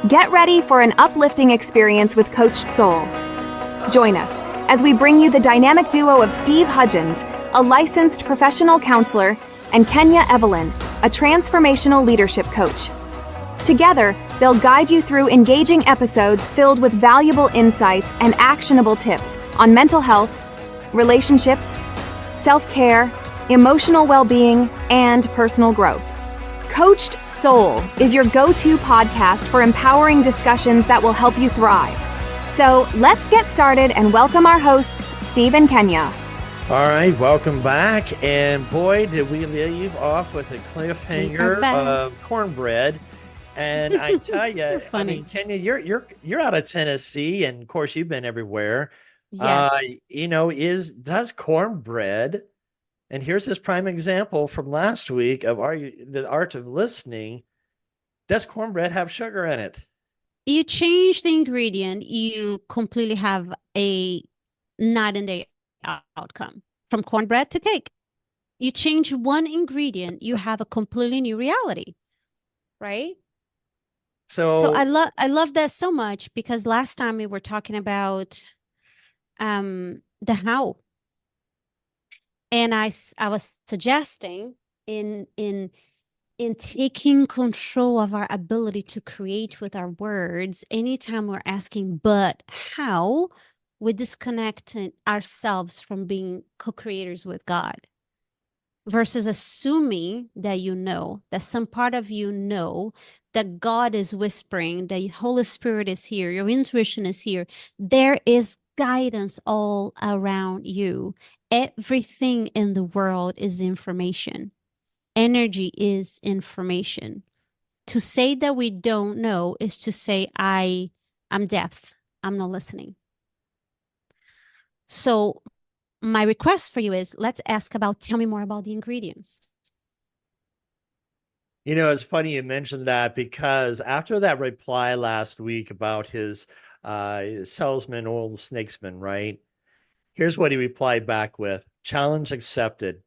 Get ready for an uplifting experience with Coached Soul. Join us as we bring you the dynamic duo of Steve Hudgens, a licensed professional counselor, and Kenya Evelyn, a transformational leadership coach. Together, they'll guide you through engaging episodes filled with valuable insights and actionable tips on mental health, relationships, self-care, emotional well-being, and personal growth. Coached Soul is your go-to podcast for empowering discussions that will help you thrive. So let's get started and welcome our hosts, Steve and Kenya. All right, welcome back. And boy, did we leave off with a cliffhanger of cornbread. And I tell you, I mean, Kenya, you're out of Tennessee, and of course you've been everywhere. Yes. Does cornbread, and here's this prime example from last week of the art of listening. Does cornbread have sugar in it? You change the ingredient, you completely have a night and day outcome from cornbread to cake. You change one ingredient, you have a completely new reality, right? So I love that so much, because last time we were talking about the how, and I was suggesting in taking control of our ability to create with our words. Anytime we're asking but how, we disconnect ourselves from being co-creators with God, versus assuming that that some part of that God is whispering, the Holy Spirit is here, your intuition is here. There is guidance all around you. Everything in the world is information. Energy is information. To say that we don't know is to say, I'm deaf. I'm not listening. So my request for you is, tell me more about the ingredients. You know, it's funny you mentioned that, because after that reply last week about his salesman, old snakesman, right? Here's what he replied back with: challenge accepted.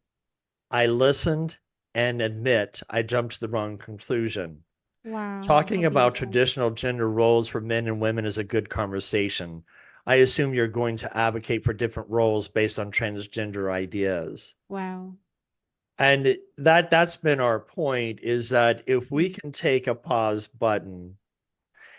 I listened and admit I jumped to the wrong conclusion. Wow. Talking about traditional gender roles for men and women is a good conversation. I assume you're going to advocate for different roles based on transgender ideas. Wow. And that's been our point, is that if we can take a pause button,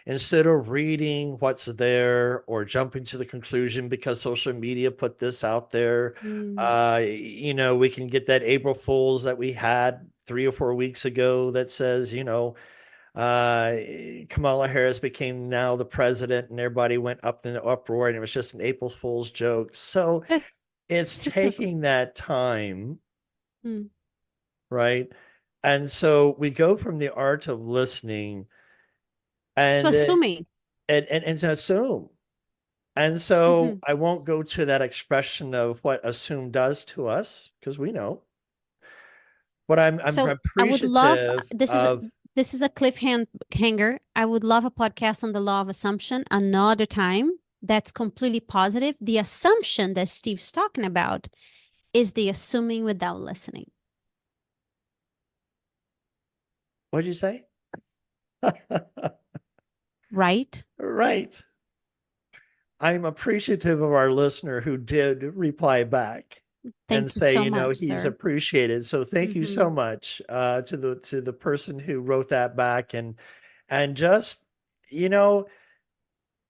instead of reading what's there or jumping to the conclusion because social media put this out there, we can get that April Fool's that we had 3 or 4 weeks ago that says, Kamala Harris became now the president, and everybody went up in the uproar, and it was just an April Fool's joke. So it's taking that time. Right. And so we go from the art of listening and to assuming and to assume. And so I won't go to that expression of what assume does to us, because we know. But I'm appreciative. I would love, this is a cliffhanger. I would love a podcast on the law of assumption another time. That's completely positive. The assumption that Steve's talking about is the assuming without listening. What'd you say? Right. Right. I'm appreciative of our listener who did reply back and say, he's appreciated. So thank you so much to the person who wrote that back, and just,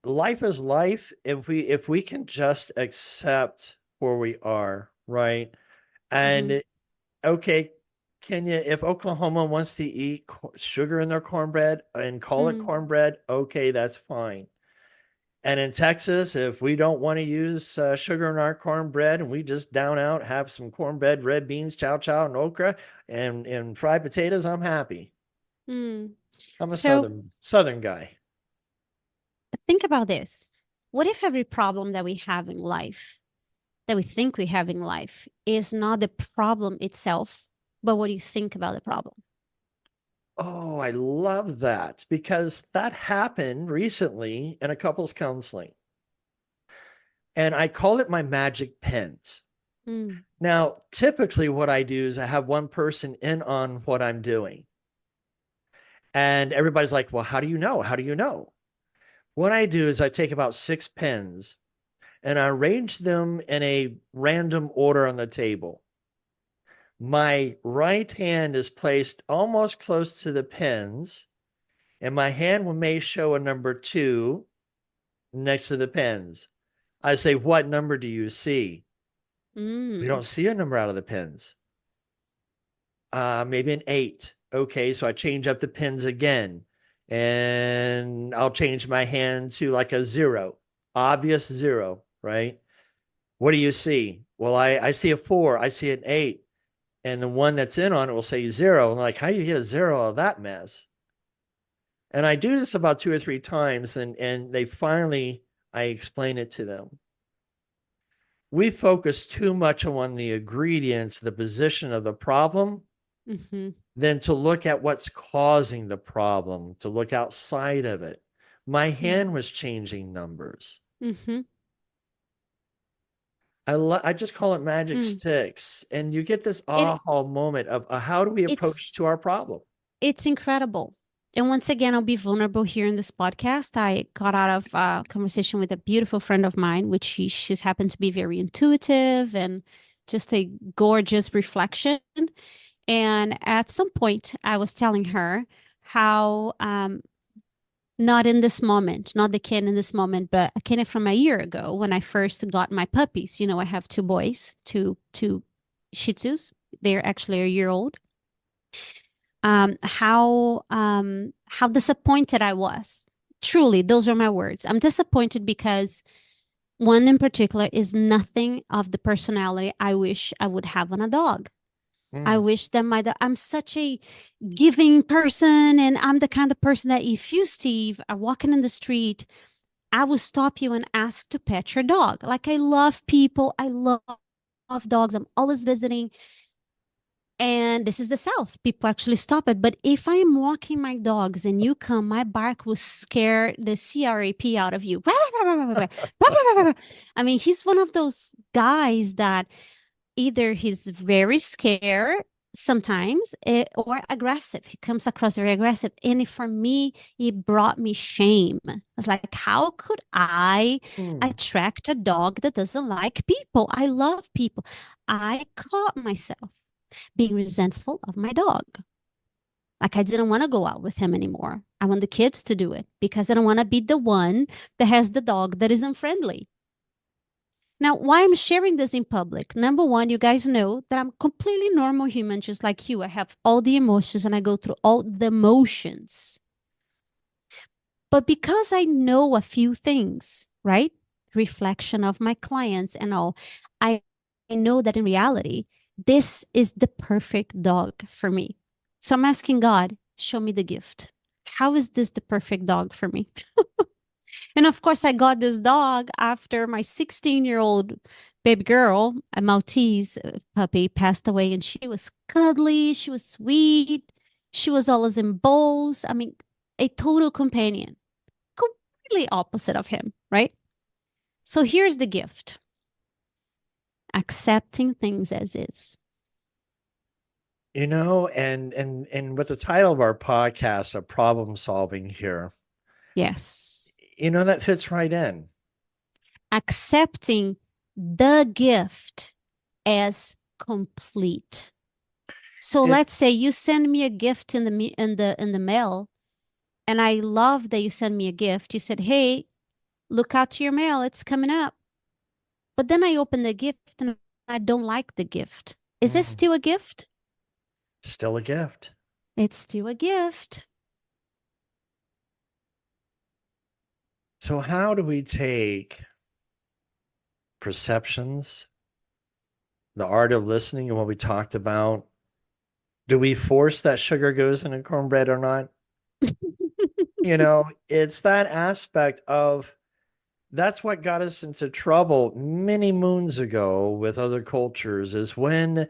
life is life. If we can just accept where we are, right? And okay, Kenya, if Oklahoma wants to eat sugar in their cornbread and call it cornbread, okay, that's fine. And in Texas, if we don't want to use sugar in our cornbread and we just down out, have some cornbread, red beans, chow chow, and okra, and fried potatoes, I'm happy. I'm a southern guy. Think about this. What if every problem that we have in life, that we think we have in life, is not the problem itself, but what do you think about the problem? Oh, I love that, because that happened recently in a couples counseling. And I call it my magic pens. Now, typically what I do is I have one person in on what I'm doing. And everybody's like, well, how do you know? How do you know? What I do is I take about 6 pens and I arrange them in a random order on the table. My right hand is placed almost close to the pens, and my hand may show a number 2 next to the pens. I say, what number do you see? We don't see a number out of the pens. Maybe an 8. Okay, so I change up the pens again, and I'll change my hand to like a 0, obvious 0, right? What do you see? Well, I see a 4, I see an 8, and the one that's in on it will say 0. And like, how do you get a 0 out of that mess? And I do this about 2 or 3 times, and they finally, I explain it to them. We focus too much on the ingredients, the position of the problem, than to look at what's causing the problem, to look outside of it. My hand was changing numbers. I just call it magic sticks. And you get this aha moment of how do we approach to our problem? It's incredible. And once again, I'll be vulnerable here in this podcast. I got out of a conversation with a beautiful friend of mine, which she's happened to be very intuitive and just a gorgeous reflection. And at some point, I was telling her how not in this moment, not the Ken in this moment, but a Ken from a year ago when I first got my puppies. You know, I have 2 boys, two Shih Tzus. They're actually a year old. How disappointed I was. Truly, those are my words. I'm disappointed because one in particular is nothing of the personality I wish I would have on a dog. I wish that I'm such a giving person, and I'm the kind of person that if you, Steve, are walking in the street, I will stop you and ask to pet your dog. Like, I love people. I love dogs. I'm always visiting. And this is the South. People actually stop it. But if I am walking my dogs and you come, my bark will scare the crap out of you. I mean, he's one of those guys that either he's very scared sometimes or aggressive. He comes across very aggressive. And for me, it brought me shame. I was like, how could I attract a dog that doesn't like people? I love people. I caught myself being resentful of my dog. Like, I didn't want to go out with him anymore. I want the kids to do it because I don't want to be the one that has the dog that isn't friendly. Now, why I'm sharing this in public? Number one, you guys know that I'm completely normal human, just like you. I have all the emotions and I go through all the motions. But because I know a few things, right? Reflection of my clients and all, I know that in reality, this is the perfect dog for me. So I'm asking God, show me the gift. How is this the perfect dog for me? And of course, I got this dog after my 16-year-old baby girl, a Maltese puppy, passed away. And she was cuddly. She was sweet. She was always in bowls. I mean, a total companion. Completely opposite of him, right? So here's the gift. Accepting things as is. You know, and with the title of our podcast of problem solving here. Yes. You know, that fits right in. Accepting the gift as complete. So let's say you send me a gift in the mail, and I love that you send me a gift. You said, hey, look out to your mail. It's coming up. But then I open the gift and I don't like the gift. Is this still a gift? Still a gift. It's still a gift. So how do we take perceptions, the art of listening, and what we talked about? Do we force that sugar goes in a cornbread or not? You know, it's that aspect of that's what got us into trouble many moons ago with other cultures, is when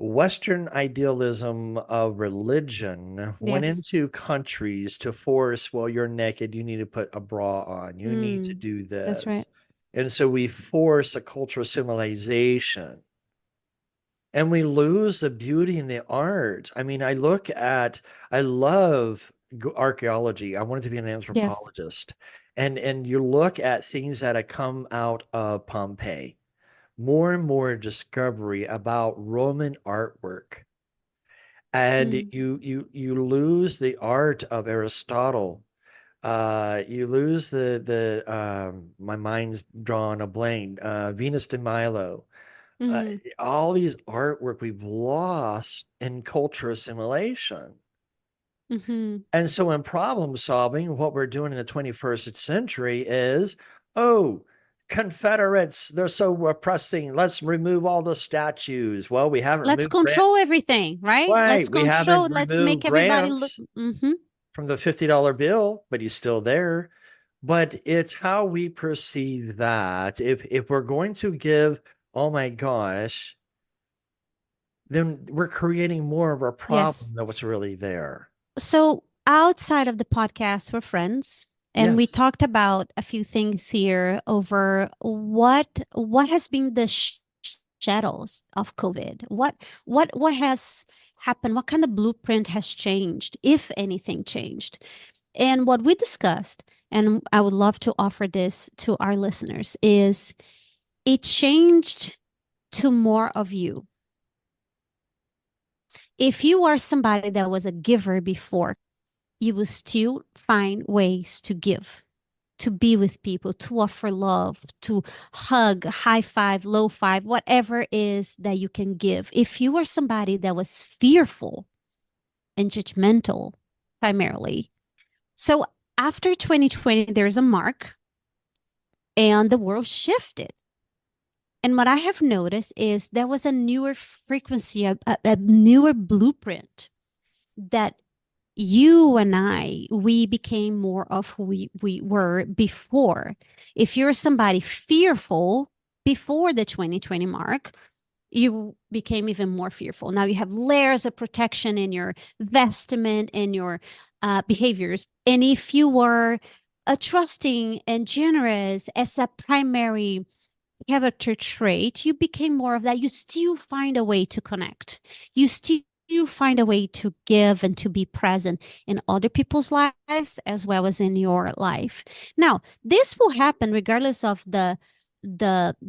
Western idealism of religion went into countries to force, well, you're naked, you need to put a bra on, you need to do this. That's right. And so we force a cultural civilization and we lose the beauty and the art. I mean, I love archaeology. I wanted to be an Yes. anthropologist. And you look at things that have come out of Pompeii, more and more discovery about Roman artwork. And Mm, you lose the art of Aristotle. You lose my mind's drawn a blank, Venus de Milo. mhm, All these artwork we've lost in culture assimilation. mhm. And so in problem solving, what we're doing in the 21st century is, oh, Confederates, they're so oppressing. Let's remove all the statues. Well, we haven't Let's removed control everything, right? Let's right. We haven't control, let's make removed everybody look. grants Mhm. from the $50 bill, but he's still there. But it's how we perceive that. If we're going to give, oh my gosh, then we're creating more of a Yes. problem than what's really there. So outside of the podcast, we're friends, and we Yes. talked about a few things here over what has been the shadows of COVID. What has happened? What kind of blueprint has changed, if anything changed? And what we discussed, and I would love to offer this to our listeners, is it changed to more of you. If you are somebody that was a giver before, you will still find ways to give, to be with people, to offer love, to hug, high five, low five, whatever it is that you can give. If you are somebody that was fearful and judgmental, primarily. So after 2020, there's a mark and the world shifted. And what I have noticed is there was a newer frequency, a newer blueprint that you and we became more of who we were before. If you're somebody fearful before the 2020 mark, you became even more fearful. Now you have layers of protection in your vestment and your behaviors. And if you were trusting and generous as a primary character trait, you became more of that. You still find a way to connect. You still find a way to give and to be present in other people's lives as well as in your life. Now, this will happen regardless of the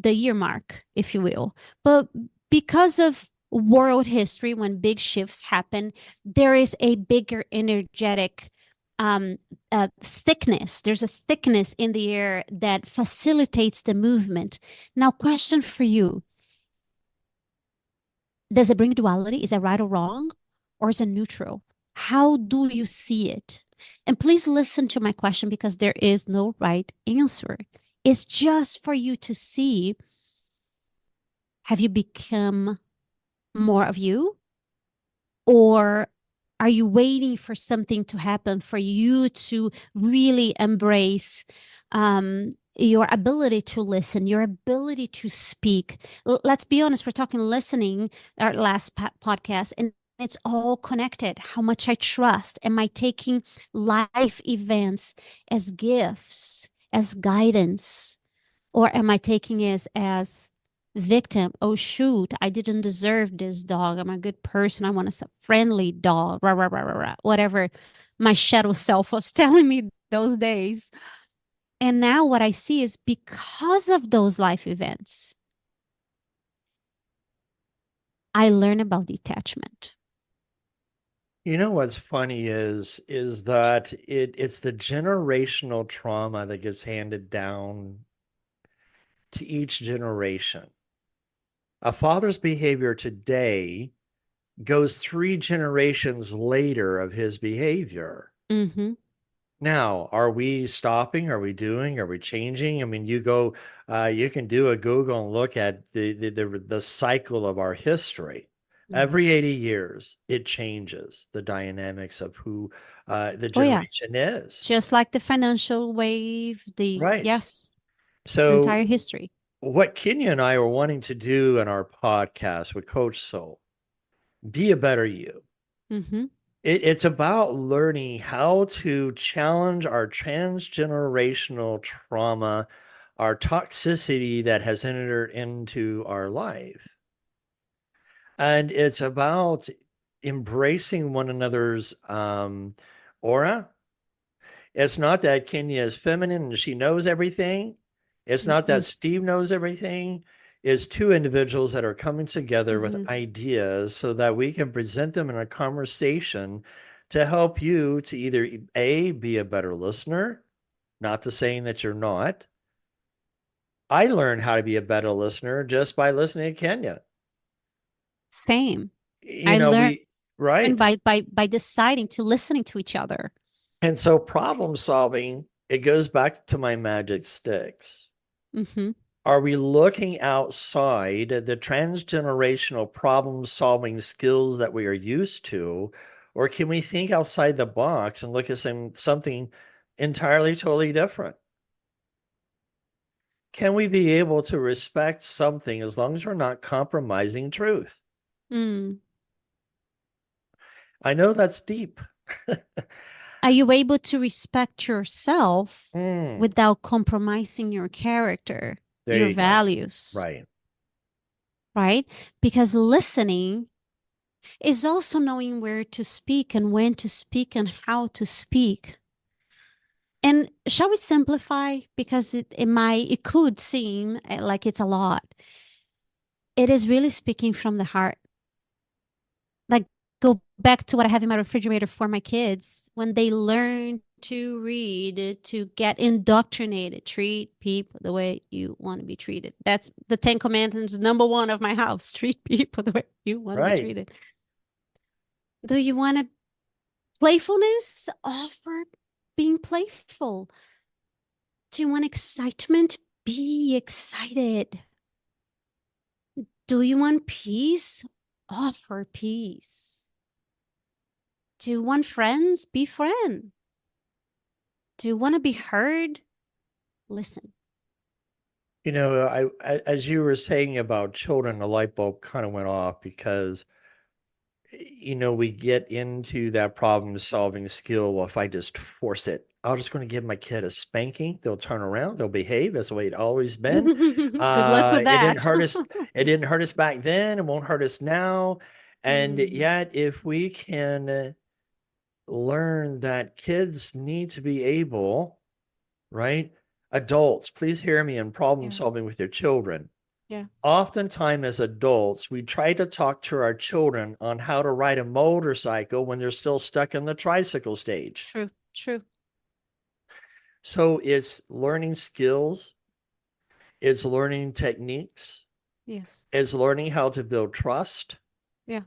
year mark, if you will. But because of world history, when big shifts happen, there is a bigger energetic thickness. There's a thickness in the air that facilitates the movement. Now, question for you. Does it bring duality? Is it right or wrong? Or is it neutral? How do you see it? And please listen to my question because there is no right answer. It's just for you to see, have you become more of you? Or are you waiting for something to happen for you to really embrace your ability to listen, your ability to speak? Let's be honest, we're talking listening, our last podcast, and it's all connected. How much I trust. Am I taking life events as gifts, as guidance? Or am I taking it as victim? Oh, shoot, I didn't deserve this dog. I'm a good person. I want a friendly dog, rah, rah, rah, rah, rah. Whatever my shadow self was telling me those days. And now what I see is because of those life events, I learn about detachment. You know what's funny is that it's the generational trauma that gets handed down to each generation. A father's behavior today goes 3 generations later of his behavior. Mm-hmm. Now, are we stopping? Are we doing? Are we changing? I mean, you can do a Google and look at the cycle of our history. Mm-hmm. Every 80 years, it changes the dynamics of who the Oh, yeah. generation is. Just like the financial wave, Right. yes, the entire So, history. what Kenya and I are wanting to do in our podcast with Coach Soul, be a better you. Mm-hmm. It's about learning how to challenge our transgenerational trauma, our toxicity that has entered into our life. And it's about embracing one another's aura. It's not that Kenya is feminine and she knows everything. It's not that Steve knows everything. It's two individuals that are coming together with ideas so that we can present them in a conversation to help you to either A, be a better listener, not to saying that you're not. I learned how to be a better listener just by listening to Kenya. Same. You I know, learned right. by deciding to listening to each other. And so problem solving, it goes back to my magic sticks. Are we looking outside the transgenerational problem solving skills that we are used to? Or can we think outside the box and look at something entirely, totally different? Can we be able to respect something as long as we're not compromising truth? I know that's deep. Are you able to respect yourself Mm, without compromising your character, there your you go. values? Right. Right? Because listening is also knowing where to speak and when to speak and how to speak. And shall we simplify? Because it could seem like it's a lot. It is really speaking from the heart. Like, go back to what I have in my refrigerator for my kids. When they learn to read, to get indoctrinated, treat people the way you want to be treated. That's the 10 Commandments, number one of my house. Treat people the way you want to be treated. Do you want to playfulness? Offer being playful. Do you want excitement? Be excited. Do you want peace? Offer peace. Do you want friends? Be friend. Do you want to be heard? Listen. You know, as you were saying about children, the light bulb kind of went off because, you know, we get into that problem solving skill. Well, if I just force it, I'm just going to give my kid a spanking. They'll turn around. They'll behave. That's the way it's always been. Good luck with that. It didn't hurt us. It didn't hurt us back then. It won't hurt us now. And yet, if we can learn that kids need to be able, right? Adults, please hear me in problem solving with your children. Yeah. Oftentimes as adults, we try to talk to our children on how to ride a motorcycle when they're still stuck in the tricycle stage. True. So it's learning skills. It's learning techniques. Yes. It's learning how to build trust. Yeah.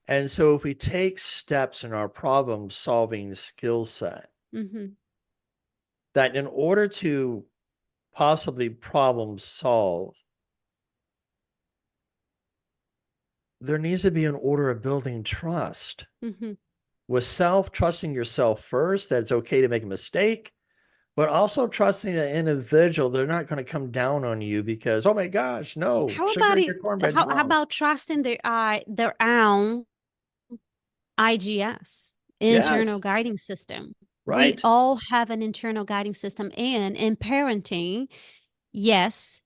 And so if we take steps in our problem solving skill set, that in order to possibly problem solve, there needs to be an order of building trust. With self, trusting yourself first, that it's okay to make a mistake, but also trusting the individual. They're not going to come down on you because, oh my gosh, no. How about trusting their own IGS, internal guiding system? Right. We all have an internal guiding system, and in parenting, yes,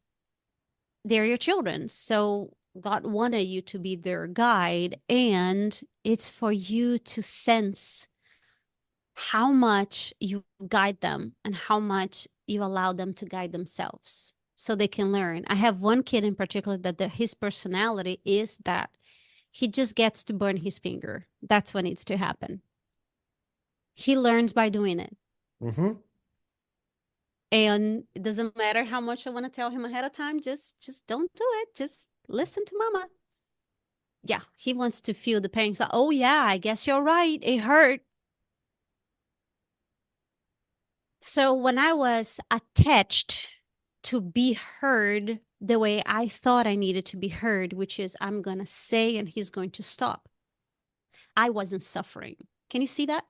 they're your children. So God wanted you to be their guide, and it's for you to sense how much you guide them and how much you allow them to guide themselves so they can learn. I have one kid in particular that his personality is that he just gets to burn his finger. That's what needs to happen. He learns by doing it. And it doesn't matter how much I want to tell him ahead of time. Just don't do it. Just listen to mama. Yeah, he wants to feel the pain. So, oh yeah, I guess you're right. It hurt. So when I was attached to be heard the way I thought I needed to be heard, which is I'm going to say and he's going to stop, I wasn't suffering. Can you see that?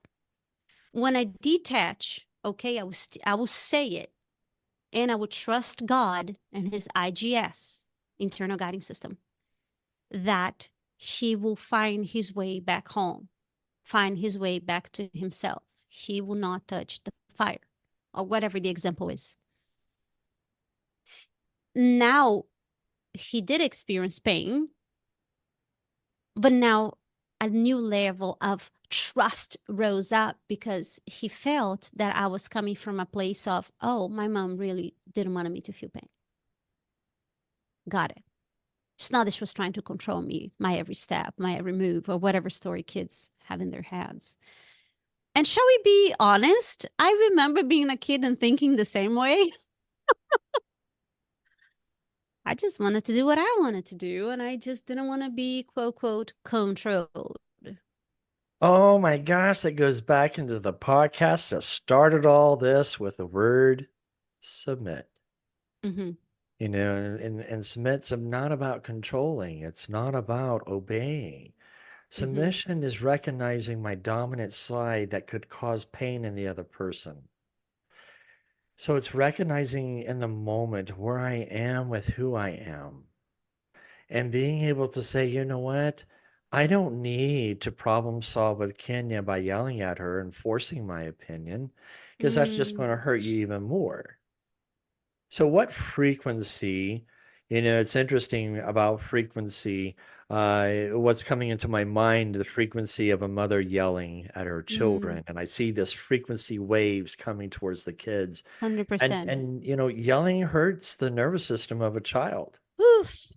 When I detach, okay, I will say it, and I will trust God and his IGS, internal guiding system, that he will find his way back home, find his way back to himself. He will not touch the fire, or whatever the example is. Now, he did experience pain, but now a new level of trust rose up because he felt that I was coming from a place of, oh, my mom really didn't want me to feel pain. Got it. It's not that she was trying to control me, my every step, my every move, or whatever story kids have in their heads. And shall we be honest? I remember being a kid and thinking the same way. I just wanted to do what I wanted to do, and I just didn't want to be, quote, quote, controlled. Oh my gosh, that goes back into the podcast that started all this with the word submit. Mm-hmm. You know, and submit's not about controlling, it's not about obeying. Submission is recognizing my dominant side that could cause pain in the other person. So it's recognizing in the moment where I am with who I am and being able to say, you know what? I don't need to problem solve with Kenya by yelling at her and forcing my opinion because that's just going to hurt you even more. So what frequency, it's interesting about frequency. What's coming into my mind, the frequency of a mother yelling at her children. And I see this frequency waves coming towards the kids. 100%. And yelling hurts the nervous system of a child. Oof.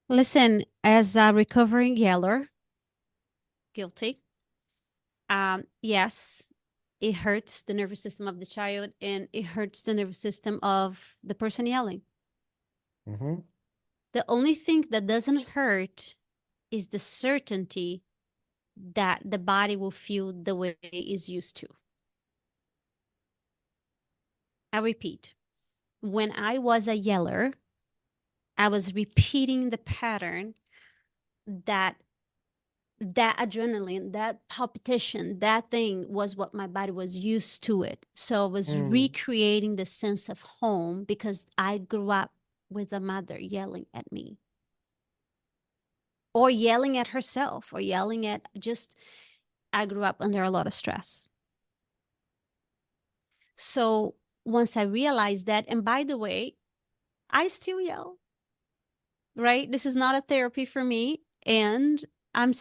Listen, as a recovering yeller, guilty. Yes, it hurts the nervous system of the child and it hurts the nervous system of the person yelling. Mm-hmm. The only thing that doesn't hurt is the certainty that the body will feel the way it is used to. I repeat, when I was a yeller, I was repeating the pattern that adrenaline, that palpitation, that thing was what my body was used to it. So I was recreating the sense of home because I grew up with a mother yelling at me. Or yelling at herself, or yelling at I grew up under a lot of stress. So once I realized that, and by the way, I still yell, right? This is not a therapy for me. And I'm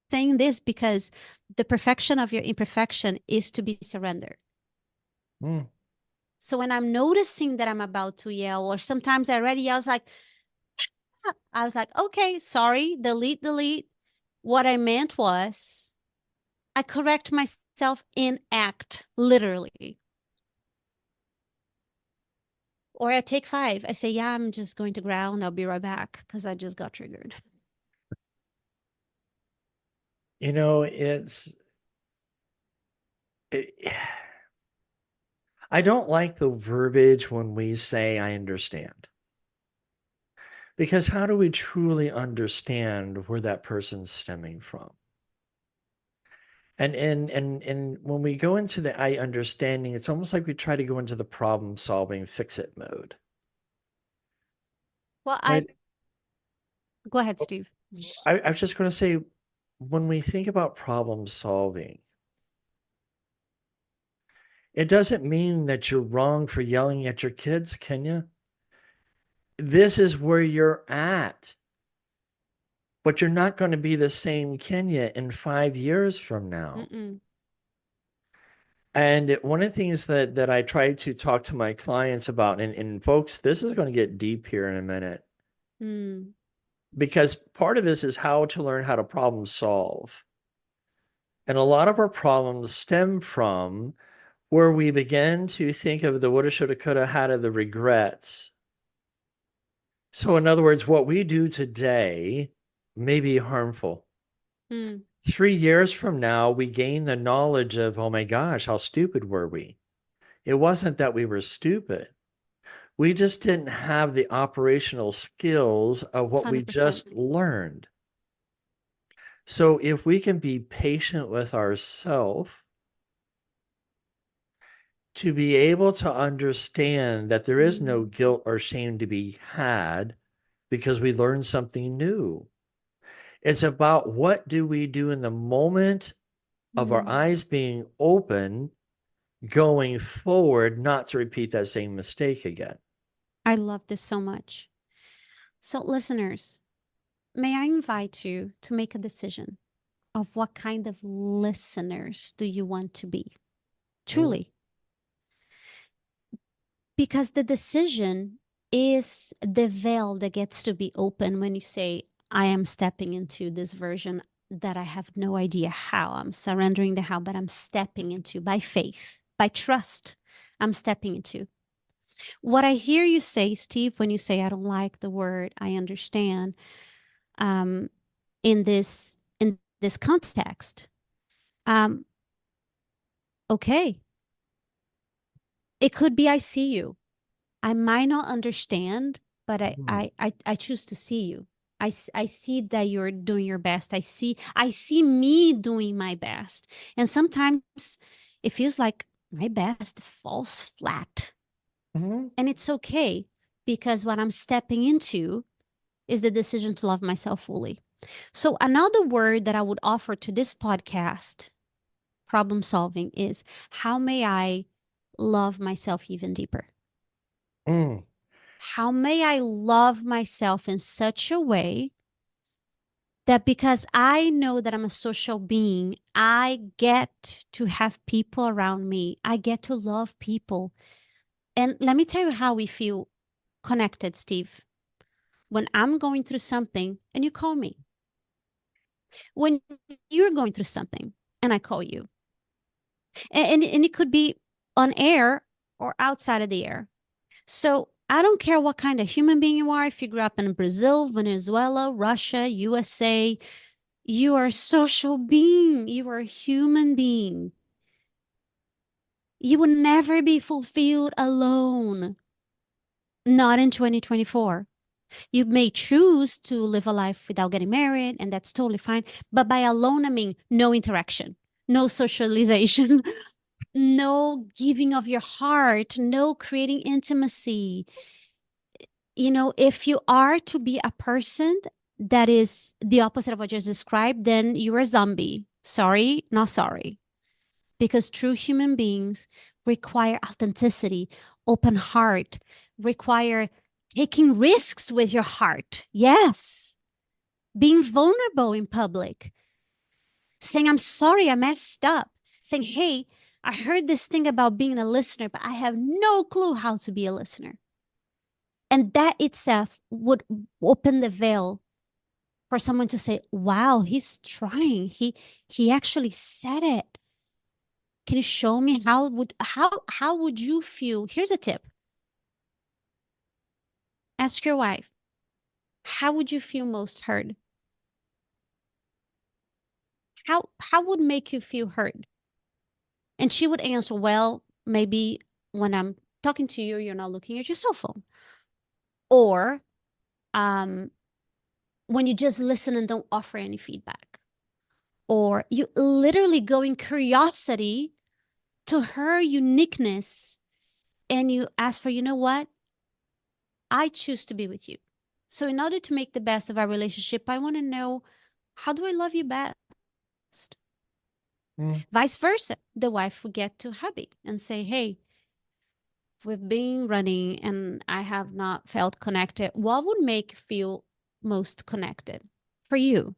saying this because the perfection of your imperfection is to be surrendered. So when I'm noticing that I'm about to yell, or sometimes I already yell, I was like, okay, sorry, delete. What I meant was, I correct myself in act, literally. Or I take 5. I say, yeah, I'm just going to ground. I'll be right back because I just got triggered. I don't like the verbiage when we say I understand. Because how do we truly understand where that person's stemming from? And when we go into the I understanding, it's almost like we try to go into the problem solving, fix it mode. Well, go ahead, Steve. I was just going to say, when we think about problem solving, it doesn't mean that you're wrong for yelling at your kids, Kenya. This is where you're at. But you're not going to be the same Kenya in 5 years from now. And one of the things that I try to talk to my clients about, and folks, this is going to get deep here in a minute. Because part of this is how to learn how to problem solve. And a lot of our problems stem from where we begin to think of the woulda, shoulda, coulda, had the regrets. So in other words, what we do today may be harmful. 3 years from now, we gain the knowledge of, oh my gosh, how stupid were we? It wasn't that we were stupid. We just didn't have the operational skills of what 100%. We just learned. So if we can be patient with ourselves, to be able to understand that there is no guilt or shame to be had because we learned something new. It's about what do we do in the moment of our eyes being open, going forward, not to repeat that same mistake again. I love this so much. So listeners, may I invite you to make a decision? of what kind of listeners do you want to be? Mm. Truly. Because the decision is the veil that gets to be open when you say, I am stepping into this version that I have no idea how. I'm surrendering the how, but I'm stepping into by faith, by trust. I'm stepping into. What I hear you say, Steve, when you say I don't like the word, I understand, in this context, okay, it could be I see you. I might not understand, but I choose to see you. I see that you're doing your best. I see me doing my best. And sometimes it feels like my best falls flat. Mm-hmm. And it's okay, because what I'm stepping into is the decision to love myself fully. So another word that I would offer to this podcast, problem solving, is how may I love myself even deeper? Mm. How may I love myself in such a way that because I know that I'm a social being, I get to have people around me. I get to love people. And let me tell you how we feel connected, Steve. When I'm going through something and you call me, when you're going through something and I call you, and it could be on air or outside of the air. So I don't care what kind of human being you are, if you grew up in Brazil, Venezuela, Russia, USA, you are a social being. You are a human being. You will never be fulfilled alone. Not in 2024. You may choose to live a life without getting married, and that's totally fine. But by alone, I mean no interaction, no socialization, no giving of your heart, no creating intimacy. If you are to be a person that is the opposite of what you just described, then you're a zombie. Sorry, not sorry. Because true human beings require authenticity, open heart, require taking risks with your heart. Yes. Being vulnerable in public, saying, I'm sorry, I messed up, saying, hey, I heard this thing about being a listener, but I have no clue how to be a listener. And that itself would open the veil for someone to say, wow, he's trying. He actually said it. Can you show me how would you feel? Here's a tip. Ask your wife, how would you feel most heard? How would make you feel heard? And she would answer, well, maybe when I'm talking to you, you're not looking at your cell phone. Or when you just listen and don't offer any feedback. Or you literally go in curiosity to her uniqueness and you ask for, you know what? I choose to be with you. So in order to make the best of our relationship, I want to know, how do I love you best? Vice versa. The wife would get to hubby and say, hey, we've been running and I have not felt connected. What would make you feel most connected for you?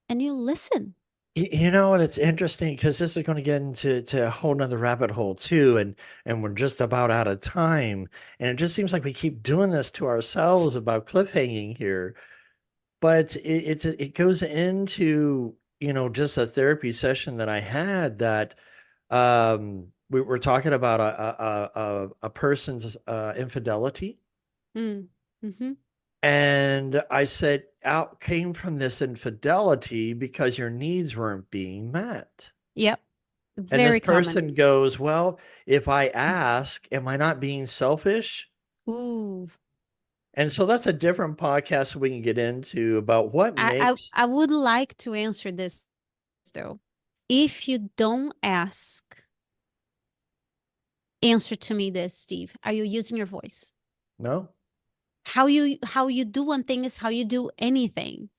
And you listen. You know what? It's interesting because this is going to get into a whole nother rabbit hole too, and we're just about out of time. And it just seems like we keep doing this to ourselves about cliffhanging here. But it goes into, just a therapy session that I had that we were talking about a person's infidelity. Mm-hmm. And I said, out came from this infidelity because your needs weren't being met. Yep. And this Very person common. goes, well, if I ask, am I not being selfish? Ooh. And so that's a different podcast we can get into about what makes. I would like to answer this though. If you don't ask, answer to me this, Steve. Are you using your voice? No. How you do one thing is how you do anything.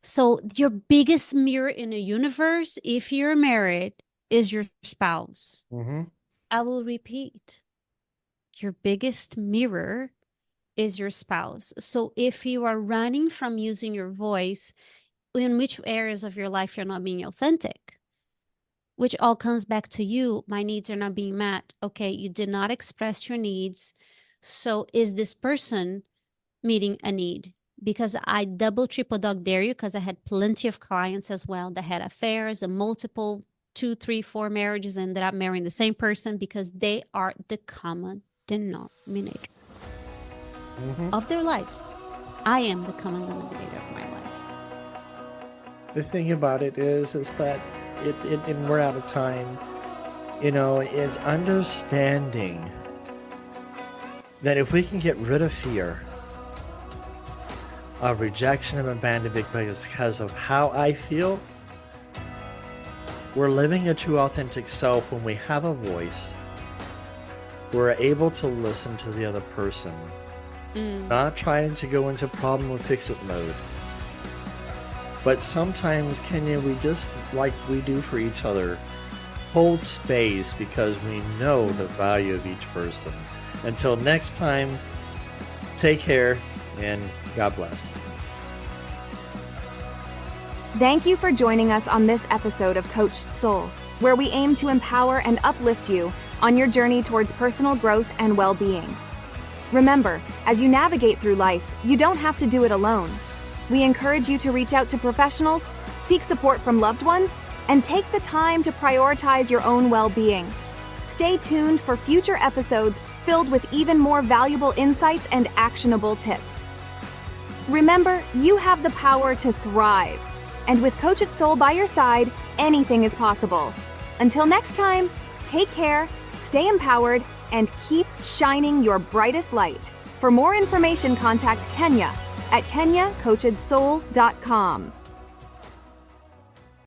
So your biggest mirror in the universe, if you're married, is your spouse. Mm-hmm. I will repeat. Your biggest mirror is your spouse. So if you are running from using your voice, in which areas of your life you're not being authentic, which all comes back to you. My needs are not being met. Okay, you did not express your needs. So is this person meeting a need? Because I double, triple dog dare you, because I had plenty of clients as well that had affairs and multiple 2, 3, 4 marriages and ended up marrying the same person because they are the common denominator of their lives. I am the common denominator of my life. The thing about it is that and we're out of time. You know, it's understanding that if we can get rid of fear of rejection and abandonment because of how I feel, we're living a true authentic self. When we have a voice, we're able to listen to the other person, not trying to go into problem or fix it mode. But sometimes, Kenya, we just, like we do for each other, hold space because we know the value of each person. Until next time, take care and God bless. Thank you for joining us on this episode of Coached Soul, where we aim to empower and uplift you on your journey towards personal growth and well-being. Remember, as you navigate through life, you don't have to do it alone. We encourage you to reach out to professionals, seek support from loved ones, and take the time to prioritize your own well-being. Stay tuned for future episodes filled with even more valuable insights and actionable tips. Remember, you have the power to thrive. And with Coached Soul by your side, anything is possible. Until next time, take care, stay empowered, and keep shining your brightest light. For more information, contact Kenya at kenyacoachedsoul.com.